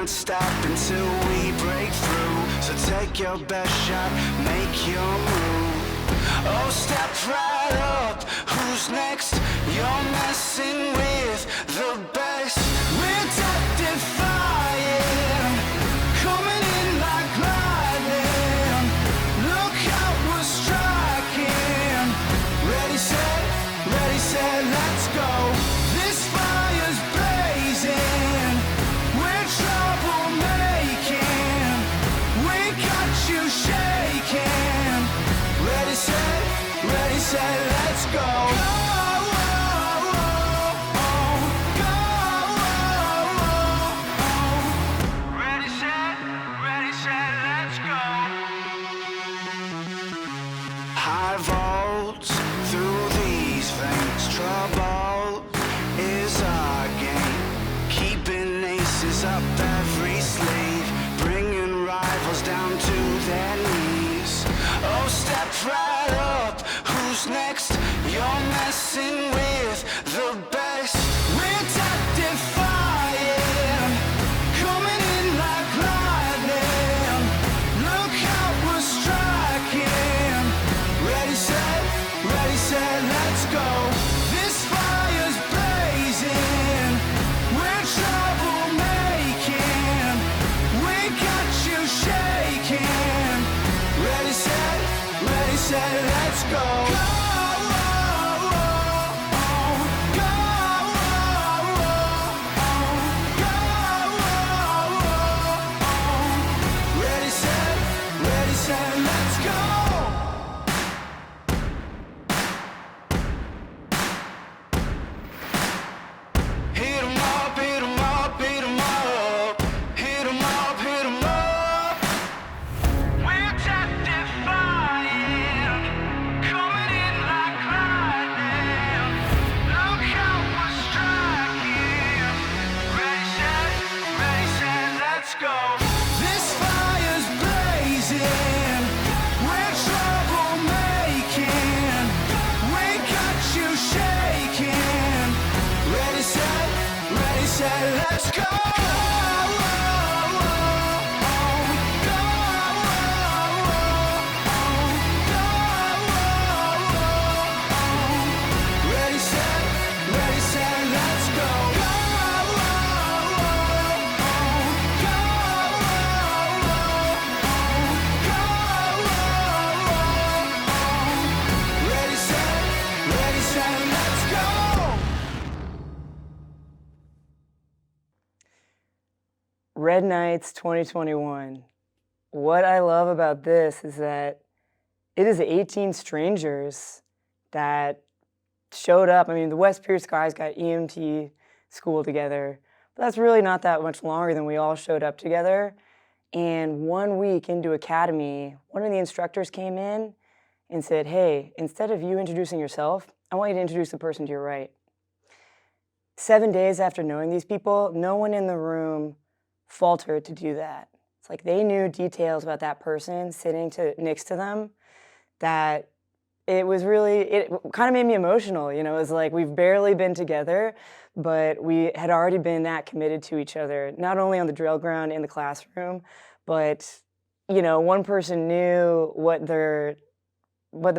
not stop until we break through. So take your best shot, make your move. Oh, step right up, who's next? You're messing with the best. We're death-defying, coming in like lightning. Look how we're striking. Ready, set, let's go. This fire's blazing. We're troublemaking. We got you shaking. Ready, set, let's go. Ready, set, let's go. High volts through these veins. Trouble is our game. Keeping aces up every sleeve. Bringing rivals down to their knees. Oh, step right up, who's next? You're messing with the best. We're death-defying, coming in like lightning. Look how we're striking. Ready, set, let's go. This fire's blazing. We're troublemaking. We got you shaking. Ready, set, let's go. Ready, set, let's go. Hit 'em up, hit 'em up, hit 'em up. Hit 'em up, hit 'em up. We're death-defying, coming in like lightning. Look how we're striking. Ready, set, let's go. This fire's blazing. We're troublemaking. We got you shaking. Ready, set, let's go. Ready, set, let's go. Ready, set, let's go. Red Nights 2021. What I love about this is that it is 18 strangers that showed up. I mean, the West Pierce guys got EMT school together, but that's really not that much longer than we all showed up together. And 1 week into Academy, one of the instructors came in and said, hey, instead of you introducing yourself, I want you to introduce the person to your right. 7 days after knowing these people, no one in the room faltered to do that. It's like they knew details about that person sitting next to them that it kind of made me emotional. You know, it was like we've barely been together, but we had already been that committed to each other, not only on the drill ground in the classroom, but, you know, one person knew what the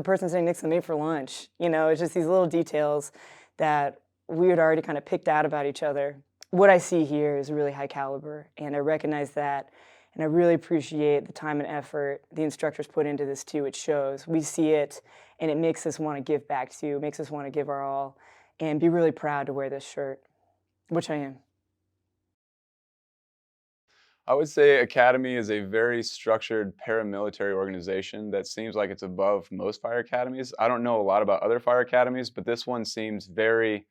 person sitting next to them ate for lunch. You know, it's just these little details that we had already kind of picked out about each other. What I see here is really high caliber, and I recognize that, and I really appreciate the time and effort the instructors put into this too. It shows. We see it, and it makes us want to give back too, makes us want to give our all, and be really proud to wear this shirt, which I am. I would say Academy is a very structured paramilitary organization that seems like it's above most fire academies. I don't know a lot about other fire academies, but this one seems very,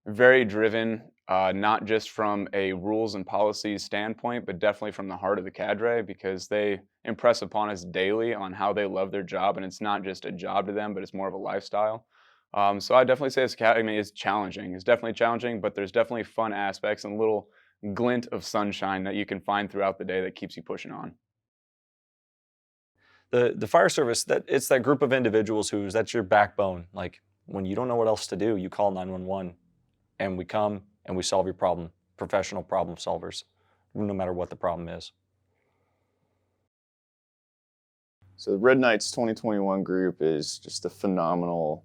very driven, not just from a rules and policies standpoint, but definitely from the heart of the cadre, because they impress upon us daily on how they love their job, and it's not just a job to them, but it's more of a lifestyle. So I definitely say this academy is challenging. It's definitely challenging, but there's definitely fun aspects and a little glint of sunshine that you can find throughout the day that keeps you pushing on. The fire service, it's that group of individuals that's your backbone. Like when you don't know what else to do, you call 911, and we come and we solve your problem. Professional problem solvers. no matter what the problem is. So the Red Knights 2021 group is just a phenomenal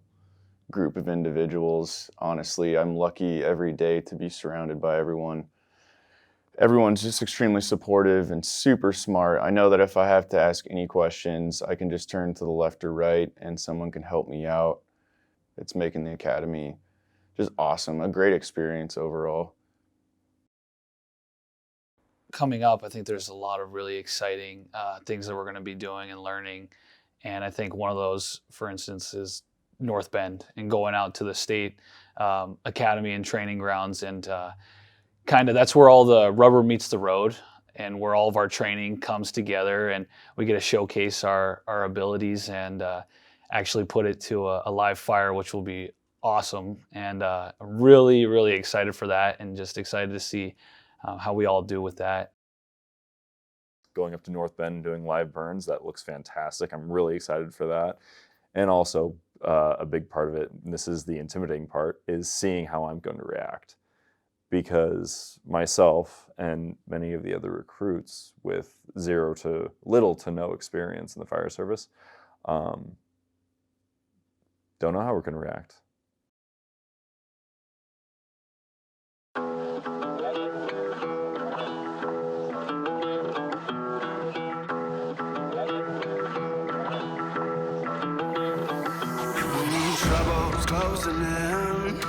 group of individuals. Honestly, I'm lucky every day to be surrounded by everyone. Everyone's just extremely supportive and super smart. I know that if I have to ask any questions, I can just turn to the left or right and someone can help me out. It's making the academy just awesome, a great experience overall. Coming up, I think there's a lot of really exciting things that we're going to be doing and learning. And I think one of those, for instance, is North Bend and going out to the state academy and training grounds. And kind of that's where all the rubber meets the road and where all of our training comes together. And we get to showcase our abilities and actually put it to a live fire, which will be awesome. And really, really excited for that and just excited to see how we all do with that. Going up to North Bend and doing live burns, that looks fantastic. I'm really excited for that. And also a big part of it, and this is the intimidating part, is seeing how I'm going to react. Because myself and many of the other recruits with little to no experience in the fire service don't know how we're going to react. Trouble's closing in.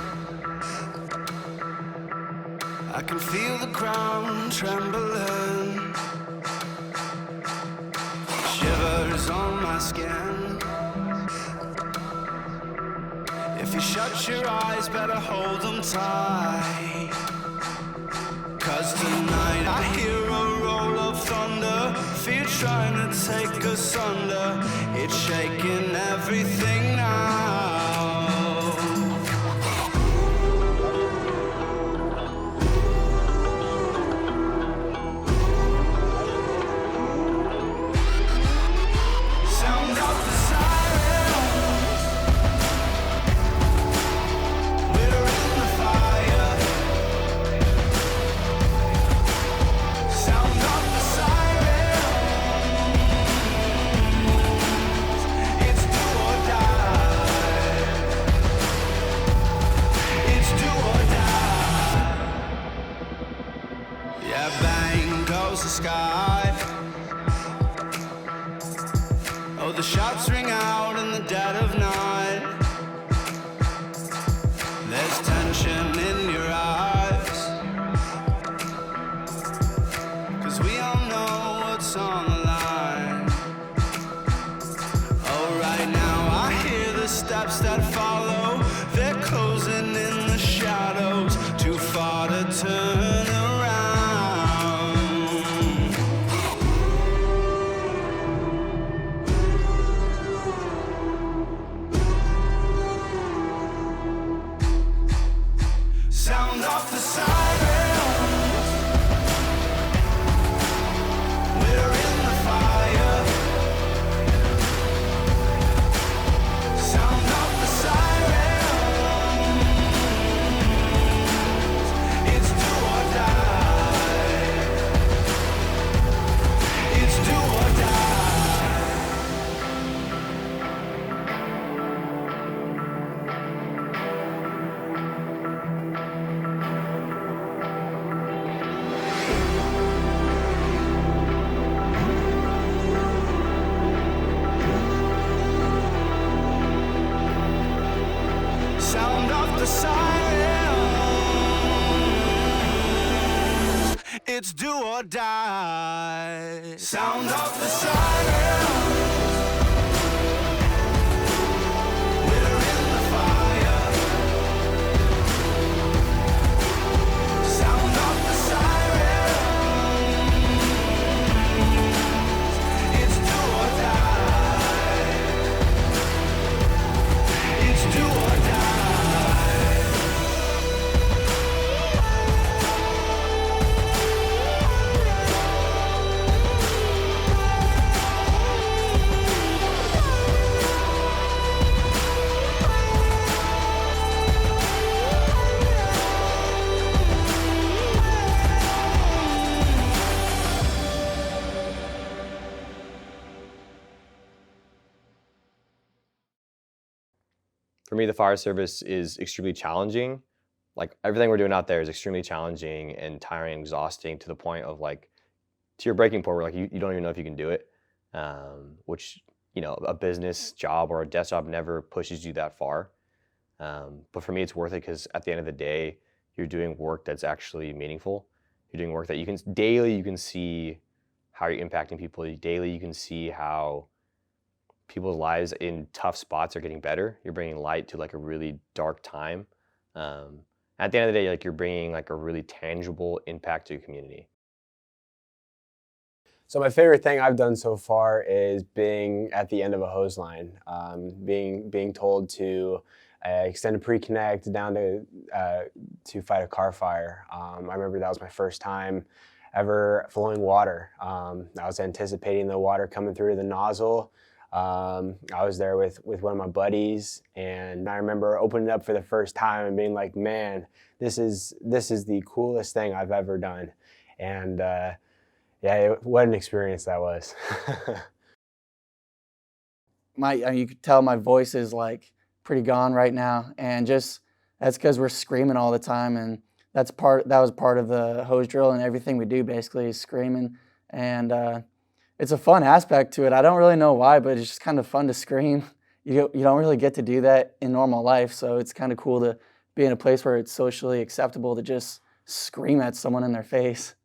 I can feel the ground trembling. Shivers on my skin. If you shut your eyes, better hold them tight. 'Cause tonight I hear a roll of thunder. Fear trying to take us under. It's shaking everything now. Sound of the sirens. We're in the fire. Sound of the sirens. It's do or die. It's do or die. Yeah, bang goes the sky. Oh, the shots ring out in the dead of night. There's tension in your eyes. 'Cause we all know what's on the line. Oh, right now I hear the steps that follow. They're closing in the shadows. Too far to turn around. Sound of the sirens. We're in the fire. Sound of the sirens. It's do or die. It's do or die. Sound of the sirens. It's do or die. Sound of the sirens. We're in the fire. Sound of the sirens. It's do or die. It's do or die. For me, the fire service is extremely challenging. Like everything we're doing out there is extremely challenging and tiring and exhausting to the point of like, to your breaking point where like you don't even know if you can do it, which, you know, a business job or a desk job never pushes you that far. But for me, it's worth it because at the end of the day, you're doing work that's actually meaningful. You're doing work that you can daily, you can see how you're impacting people. Daily, you can see how people's lives in tough spots are getting better. You're bringing light to like a really dark time. At the end of the day, like you're bringing like a really tangible impact to your community. So my favorite thing I've done so far is being at the end of a hose line, being told to extend a pre-connect down to fight a car fire. I remember that was my first time ever flowing water. I was anticipating the water coming through the nozzle. I was there with one of my buddies, and I remember opening it up for the first time and being like, man, this is the coolest thing I've ever done. And yeah, what an experience that was. You could tell my voice is like pretty gone right now, and just that's because we're screaming all the time, and that was part of the hose drill, and everything we do basically is screaming, and it's a fun aspect to it. I don't really know why, but it's just kind of fun to scream. You don't really get to do that in normal life, so it's kind of cool to be in a place where it's socially acceptable to just scream at someone in their face.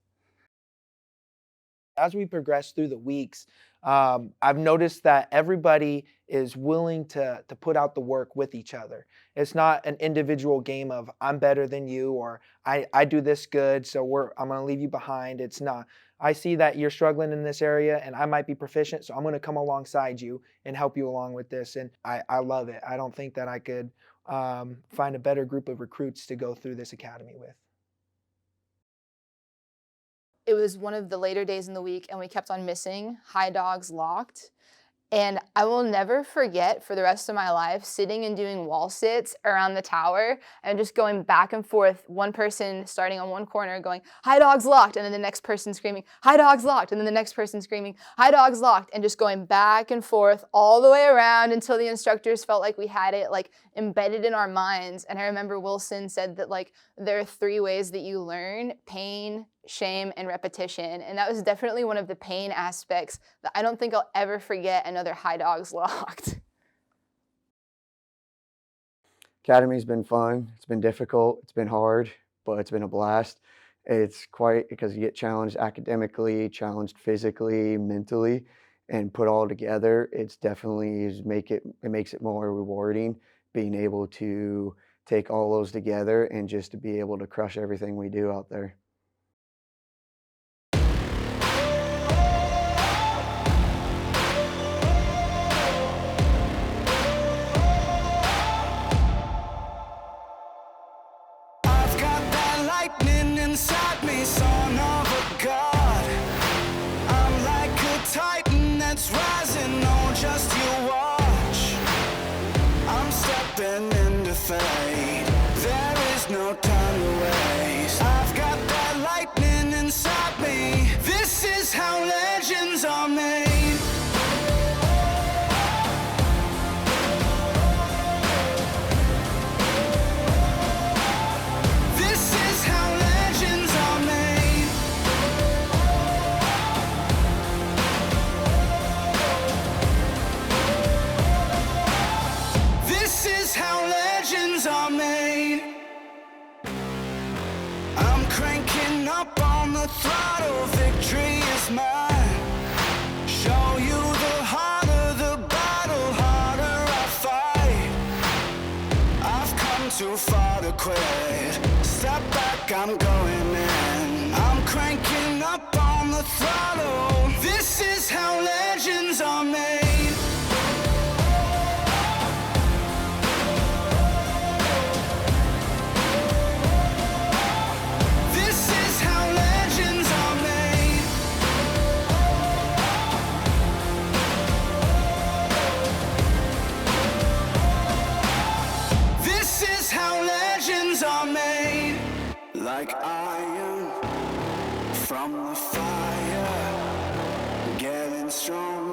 As we progress through the weeks, I've noticed that everybody is willing to put out the work with each other. It's not an individual game of I'm better than you, or I do this good, so I'm going to leave you behind. It's not. I see that you're struggling in this area and I might be proficient, so I'm going to come alongside you and help you along with this. And I love it. I don't think that I could find a better group of recruits to go through this academy with. It was one of the later days in the week, and we kept on missing High Dogs Locked. And I will never forget for the rest of my life sitting and doing wall sits around the tower and just going back and forth, one person starting on one corner going, High Dogs Locked, and then the next person screaming, High Dogs Locked, and then the next person screaming, High Dogs Locked, and just going back and forth all the way around until the instructors felt like we had it like embedded in our minds. And I remember Wilson said that like there are 3 ways that you learn: pain, shame, and repetition. And that was definitely one of the pain aspects that I don't think I'll ever forget another High Dogs Locked. Academy's been fun. It's been difficult. It's been hard, but it's been a blast. It's quite because you get challenged academically, challenged physically, mentally, and put all together. It's definitely it makes it more rewarding being able to take all those together and just to be able to crush everything we do out there. Inside me, son of a god. I'm like a titan that's rising, no, just you watch. I'm stepping into fate, there is no time to waste. I've got that lightning inside me, this is how legends are made. Up on the throttle, victory is mine. Show you the harder the battle, harder I fight. I've come too far to quit. Step back, I'm going in. I'm cranking up on the throttle. This is how legends are made. Like iron from the fire, getting strong.